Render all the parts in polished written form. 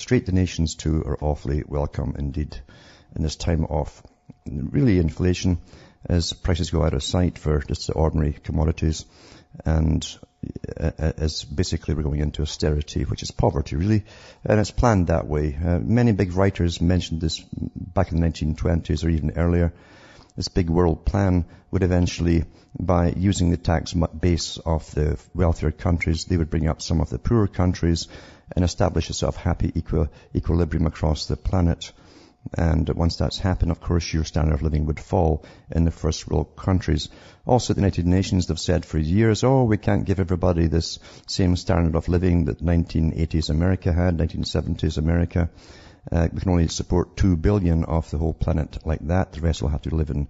Straight donations too are awfully welcome indeed in this time of really inflation as prices go out of sight for just the ordinary commodities, and as basically we're going into austerity, which is poverty really, and it's planned that way. Many big writers mentioned this back in the 1920s or even earlier. This big world plan would eventually, by using the tax base of the wealthier countries, they would bring up some of the poorer countries and establish a sort of happy equilibrium across the planet. And once that's happened, of course, your standard of living would fall in the first world countries. Also, the United Nations have said for years, we can't give everybody this same standard of living that 1980s America had, 1970s America. We can only support 2 billion of the whole planet like that. The rest will have to live in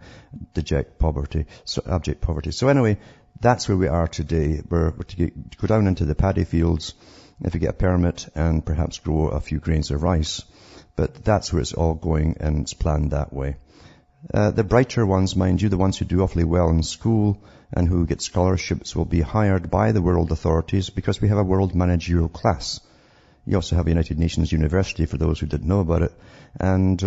abject poverty. So anyway, that's where we are today. We're to go down into the paddy fields if we get a permit and perhaps grow a few grains of rice. But that's where it's all going, and it's planned that way. The brighter ones, mind you, the ones who do awfully well in school and who get scholarships will be hired by the world authorities because we have a world managerial class. You also have a United Nations University for those who didn't know about it. And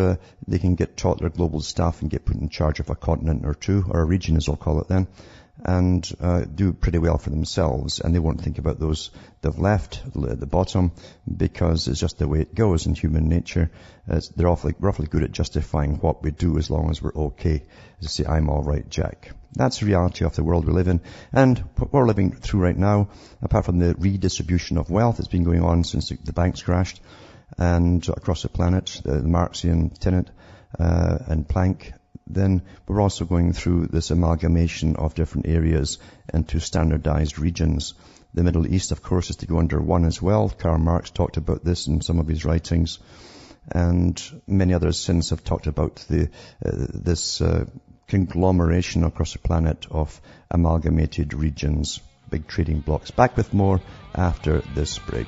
they can get taught their global stuff and get put in charge of a continent or two, or a region as I'll call it then, and do pretty well for themselves. And they won't think about those they've left at the bottom, because it's just the way it goes in human nature. They're awfully good at justifying what we do as long as we're okay. As I say, I'm all right, Jack. That's the reality of the world we live in. And what we're living through right now, apart from the redistribution of wealth that's been going on since the banks crashed and across the planet, the Marxian tenet and Planck, then we're also going through this amalgamation of different areas into standardized regions. The Middle East, of course, is to go under one as well. Karl Marx talked about this in some of his writings, and many others since have talked about this conglomeration across the planet of amalgamated regions, big trading blocks. Back with more after this break.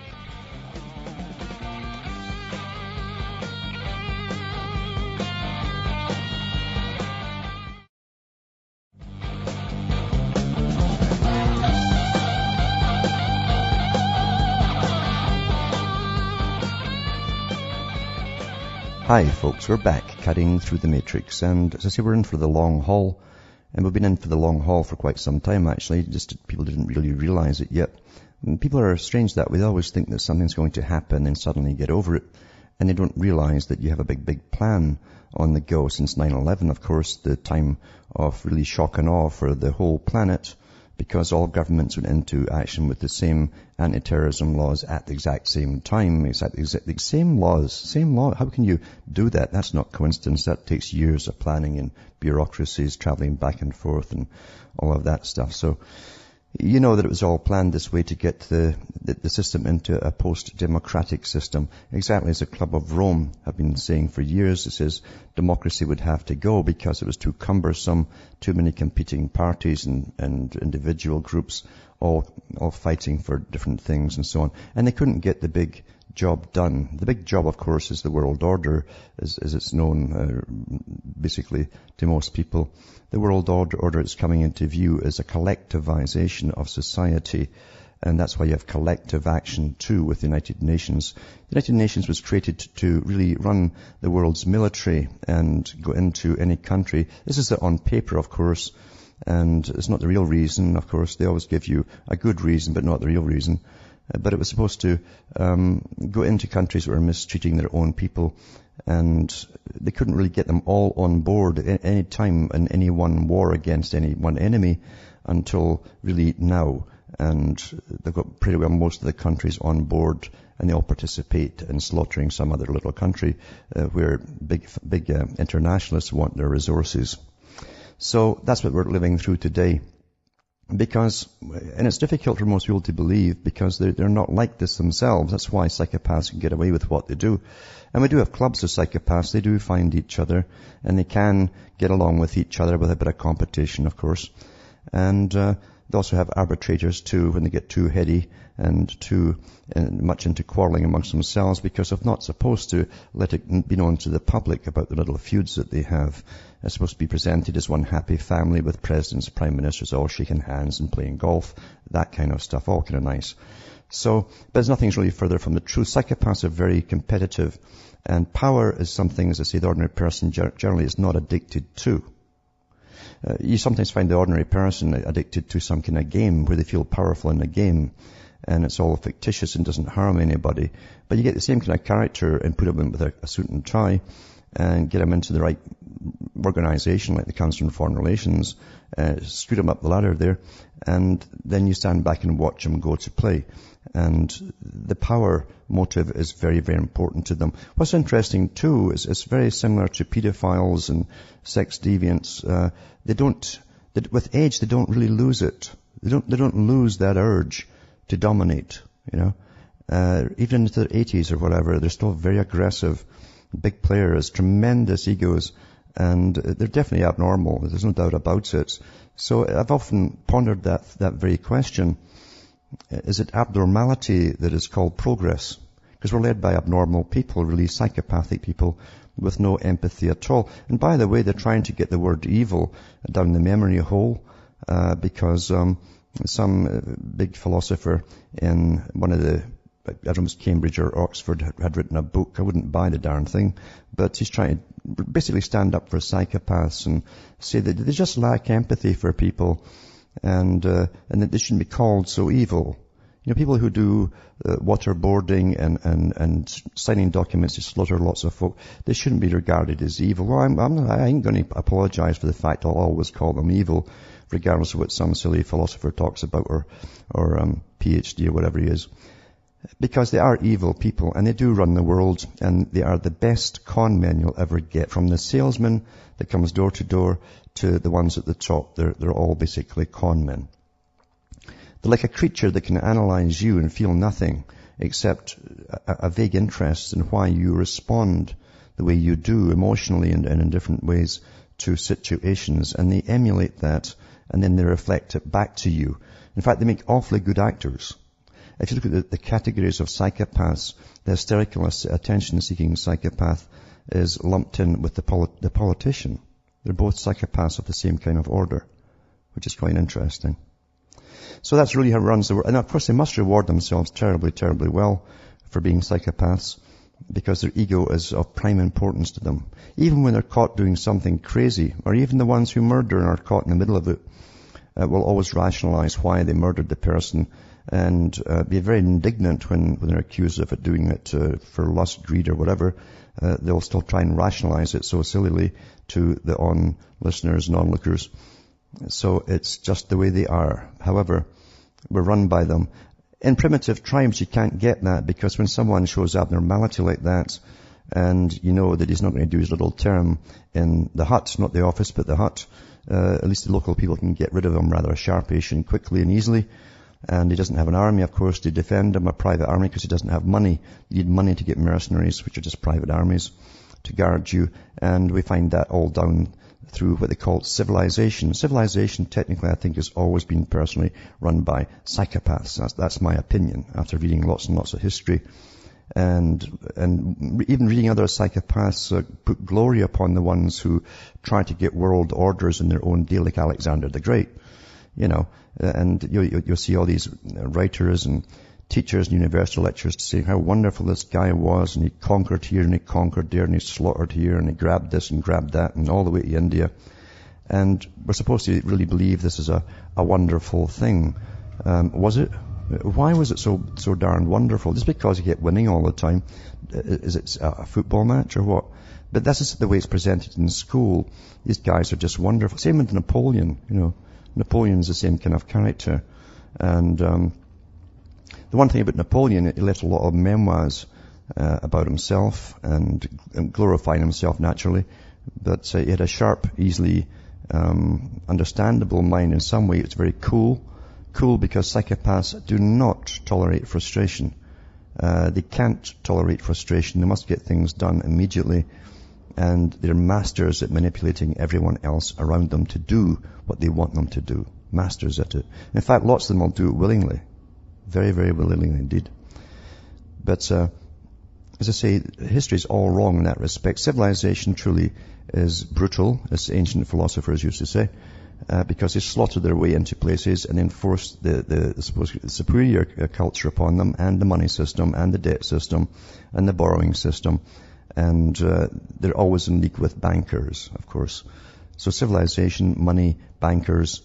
Hi folks, we're back cutting through the matrix, and as I say, we're in for the long haul, and we've been in for the long haul for quite some time actually, just people didn't really realize it yet. And people are strange that way. They always think that something's going to happen and suddenly get over it, and they don't realize that you have a big plan on the go since 9/11, of course, the time of really shock and awe for the whole planet, because all governments went into action with the same anti-terrorism laws at the exact same time, the same laws. How can you do that? That's not coincidence. That takes years of planning and bureaucracies traveling back and forth and all of that stuff. So you know that it was all planned this way to get the system into a post-democratic system. Exactly as the Club of Rome have been saying for years. It says democracy would have to go because it was too cumbersome, too many competing parties and individual groups all fighting for different things and so on. And they couldn't get the big job done. The big job, of course, is the world order, as it's known basically to most people. The world order is coming into view as a collectivization of society, and that's why you have collective action too with the United Nations. The United Nations was created to really run the world's military and go into any country. This is on paper, of course, and it's not the real reason, of course. They always give you a good reason, but not the real reason. But it was supposed to go into countries that were mistreating their own people, and they couldn't really get them all on board at any time in any one war against any one enemy until really now. And they've got pretty well most of the countries on board, and they all participate in slaughtering some other little country where big internationalists want their resources. So that's what we're living through today. And it's difficult for most people to believe because they're not like this themselves. That's why psychopaths can get away with what they do. And we do have clubs of psychopaths. They do find each other, and they can get along with each other with a bit of competition, of course. And they also have arbitrators too when they get too heady and too much into quarreling amongst themselves, because they're not supposed to let it be known to the public about the little feuds that they have. They're supposed to be presented as one happy family with presidents, prime ministers all shaking hands and playing golf, that kind of stuff, all kind of nice. But nothing's really further from the truth. Psychopaths are very competitive, and power is something, as I say, the ordinary person generally is not addicted to. You sometimes find the ordinary person addicted to some kind of game where they feel powerful in a game, and it's all fictitious and doesn't harm anybody. But you get the same kind of character and put them in with a suit and tie and get them into the right organization like the Council on Foreign Relations, scoot them up the ladder there, and then you stand back and watch them go to play. And the power motive is very, very important to them. What's interesting too is it's very similar to pedophiles and sex deviants. With age, they don't really lose it. They don't lose that urge to dominate, even into their 80s or whatever. They're still very aggressive, big players, tremendous egos, and they're definitely abnormal. There's no doubt about it. So I've often pondered that very question. Is it abnormality that is called progress? Because we're led by abnormal people, really psychopathic people with no empathy at all. And by the way, they're trying to get the word evil down the memory hole, because some big philosopher in one of the, I don't know if it was Cambridge or Oxford, had written a book. I wouldn't buy the darn thing, but he's trying to basically stand up for psychopaths and say that they just lack empathy for people, and that they shouldn't be called so evil. People who do waterboarding and signing documents to slaughter lots of folk, they shouldn't be regarded as evil. Well, I ain't going to apologize for the fact I'll always call them evil, regardless of what some silly philosopher talks about or PhD or whatever he is. Because they are evil people, and they do run the world, and they are the best con men you'll ever get. From the salesman that comes door to door to the ones at the top, they're all basically con men. They're like a creature that can analyze you and feel nothing except a vague interest in why you respond the way you do emotionally and in different ways to situations, and they emulate that, and then they reflect it back to you. In fact, they make awfully good actors. If you look at the categories of psychopaths, the hysterical, attention-seeking psychopath is lumped in with the politician. They're both psychopaths of the same kind of order, which is quite interesting. So that's really how it runs the world. And of course, they must reward themselves terribly, terribly well for being psychopaths, because their ego is of prime importance to them. Even when they're caught doing something crazy, or even the ones who murder and are caught in the middle of it, will always rationalize why they murdered the person, and be very indignant when they're accused of doing it for lust, greed, or whatever. They'll still try and rationalize it so sillily to the listeners and onlookers. So it's just the way they are. However, we're run by them. In primitive tribes, you can't get that, because when someone shows abnormality like that, and you know that he's not going to do his little term in the hut, not the office, but the hut, at least the local people can get rid of him rather sharpish and quickly and easily. And he doesn't have an army, of course, to defend him, a private army, because he doesn't have money. You need money to get mercenaries, which are just private armies, to guard you. And we find that all down through what they call civilization. Civilization, technically, I think, has always been personally run by psychopaths. That's my opinion, after reading lots and lots of history. And even reading other psychopaths put glory upon the ones who try to get world orders in their own deal, like Alexander the Great. And you'll see all these writers and teachers and university lecturers to say how wonderful this guy was, and he conquered here and he conquered there and he slaughtered here and he grabbed this and grabbed that and all the way to India. And we're supposed to really believe this is a wonderful thing. Was it? Why was it so darn wonderful? Just because he kept winning all the time? Is it a football match or what? But that's just the way it's presented in school. These guys are just wonderful. Same with Napoleon, Napoleon's the same kind of character. And the one thing about Napoleon, he left a lot of memoirs about himself and glorifying himself naturally. But he had a sharp, easily understandable mind. In some way, it's very cool. Cool because psychopaths do not tolerate frustration. They can't tolerate frustration. They must get things done immediately. And they're masters at manipulating everyone else around them to do what they want them to do. Masters at it. In fact, lots of them will do it willingly. Very, very willingly indeed. But as I say, history is all wrong in that respect. Civilization truly is brutal, as ancient philosophers used to say. because they slaughtered their way into places and then forced the superior culture upon them, and the money system, and the debt system, and the borrowing system. And they're always in league with bankers, of course. So civilization, money, bankers,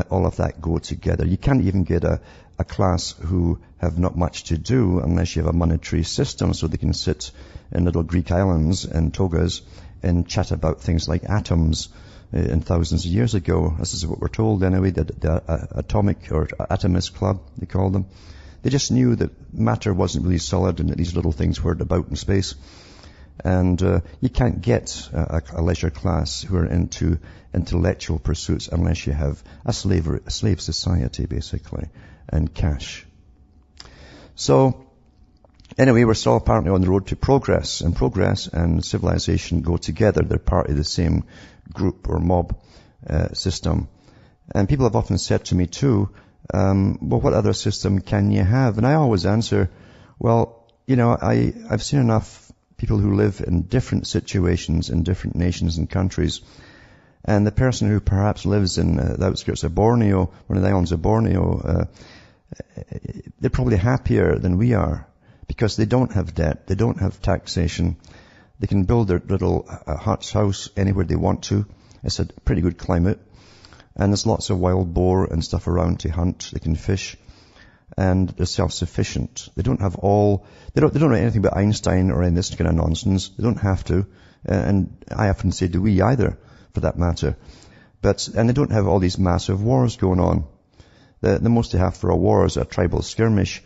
all of that go together. You can't even get a class who have not much to do unless you have a monetary system, so they can sit in little Greek islands and togas and chat about things like atoms in thousands of years ago. This is what we're told anyway, the atomic or atomist club, they call them. They just knew that matter wasn't really solid and that these little things whirled about in space. And you can't get a leisure class who are into intellectual pursuits unless you have a slave society, basically, and cash. So, anyway, we're still apparently on the road to progress, and progress and civilization go together. They're part of the same group or mob system. And people have often said to me too, well, what other system can you have? And I always answer, well, I've seen enough people who live in different situations in different nations and countries. And the person who perhaps lives in the outskirts of Borneo, one of the islands of Borneo, they're probably happier than we are because they don't have debt, they don't have taxation. They can build their little house anywhere they want to. It's a pretty good climate. And there's lots of wild boar and stuff around to hunt. They can fish. And they're self-sufficient. They don't know anything about Einstein or any of this kind of nonsense. They don't have to. And I often say, do we either, for that matter. And they don't have all these massive wars going on. The most they have for a war is a tribal skirmish,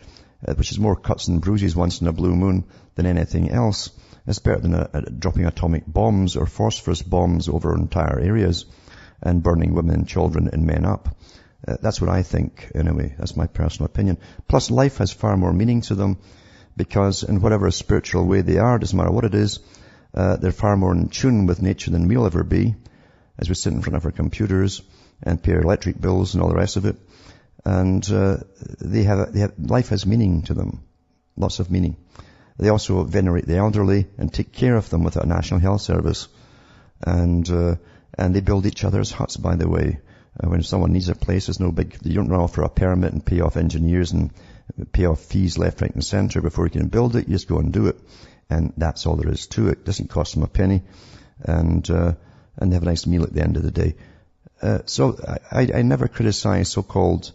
which is more cuts and bruises once in a blue moon than anything else. It's better than dropping atomic bombs or phosphorus bombs over entire areas and burning women and children and men up. That's what I think, anyway. That's my personal opinion. Plus, life has far more meaning to them because in whatever spiritual way they are, doesn't matter what it is, they're far more in tune with nature than we'll ever be as we sit in front of our computers and pay our electric bills and all the rest of it. And life has meaning to them, lots of meaning. They also venerate the elderly and take care of them with a national health service. And they build each other's huts, by the way. When someone needs a place, you don't run off for a permit and pay off engineers and pay off fees left, right and centre before you can build it. You just go and do it. And that's all there is to it. It doesn't cost them a penny. And they have a nice meal at the end of the day. So I never criticize so-called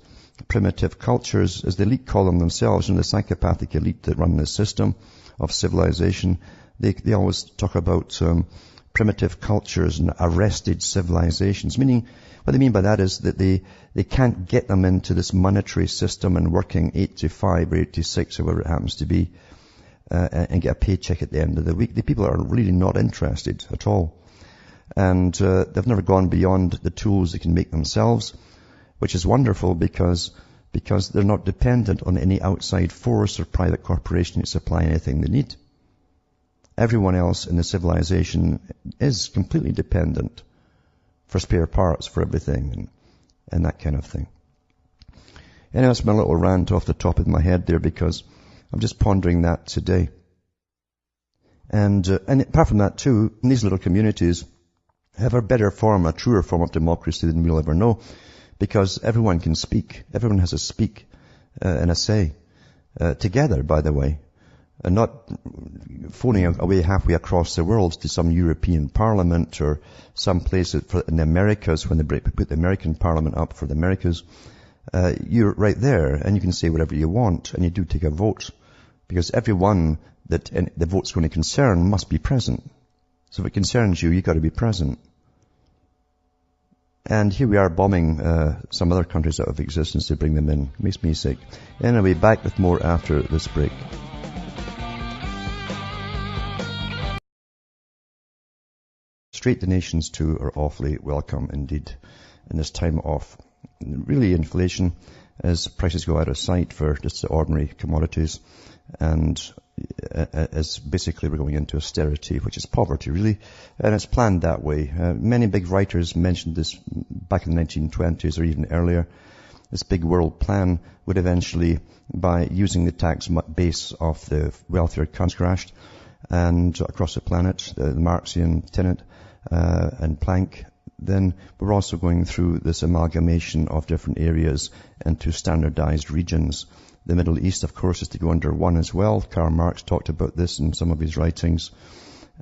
primitive cultures, as the elite call them themselves, and the psychopathic elite that run this system of civilization. They always talk about primitive cultures and arrested civilizations, meaning what they mean by that is that they can't get them into this monetary system and working 8 to 5 or 8 to 6 or whatever it happens to be and get a paycheck at the end of the week. The people are really not interested at all. And they've never gone beyond the tools they can make themselves, which is wonderful because they're not dependent on any outside force or private corporation to supply anything they need. Everyone else in the civilization is completely dependent for spare parts, for everything, and that kind of thing. Anyway, that's my little rant off the top of my head there because I'm just pondering that today. And apart from that too, these little communities have a better form, a truer form of democracy than we'll ever know because everyone can speak. Everyone has a speak and a say together, by the way. And not phoning away halfway across the world to some European Parliament or some place in the Americas when they put the American Parliament up for the Americas. You're right there and you can say whatever you want and you do take a vote because everyone that the vote's going to concern must be present. So if it concerns you, you've got to be present. And here we are bombing some other countries out of existence to bring them in. Makes me sick. Anyway, back with more after this break. Straight donations too are awfully welcome indeed in this time of really inflation as prices go out of sight for just the ordinary commodities and as basically we're going into austerity, which is poverty really, and it's planned that way. Many big writers mentioned this back in the 1920s or even earlier. This big world plan would eventually, by using the tax base of the wealthier countries crashed and across the planet, the Marxian tenet, and Planck, then we're also going through this amalgamation of different areas into standardized regions. The Middle East, of course, is to go under one as well. Karl Marx talked about this in some of his writings,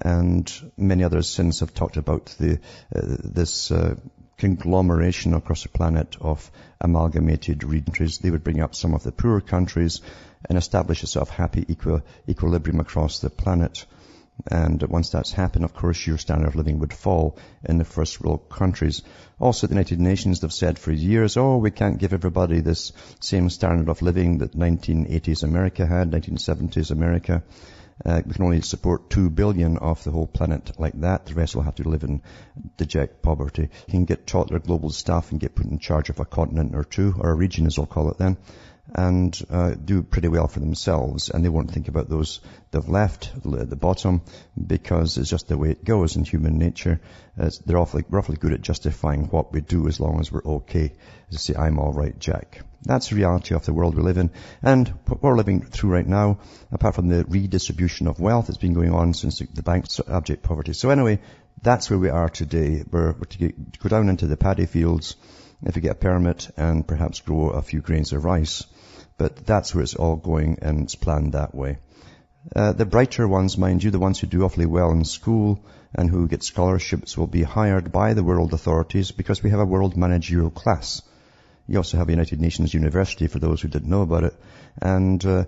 and many others since have talked about this conglomeration across the planet of amalgamated regions. They would bring up some of the poorer countries and establish a sort of happy equilibrium across the planet. And once that's happened, of course, your standard of living would fall in the first world countries. Also, the United Nations have said for years, we can't give everybody this same standard of living that 1980s America had, 1970s America. We can only support 2 billion of the whole planet like that. The rest will have to live in deject poverty. You can get taught their global stuff and get put in charge of a continent or two, or a region as we'll call it then, and do pretty well for themselves. And they won't think about those they've left at the bottom, because it's just the way it goes in human nature. They're roughly good at justifying what we do as long as we're okay. As I say, I'm all right, Jack. That's the reality of the world we live in. And what we're living through right now, apart from the redistribution of wealth that's been going on since the banks are abject poverty. So anyway, that's where we are today. We're to go down into the paddy fields, if you get a permit, and perhaps grow a few grains of rice. But that's where it's all going, and it's planned that way. The brighter ones, mind you, the ones who do awfully well in school and who get scholarships, will be hired by the world authorities, because we have a world managerial class. You also have a United Nations University, for those who didn't know about it. And they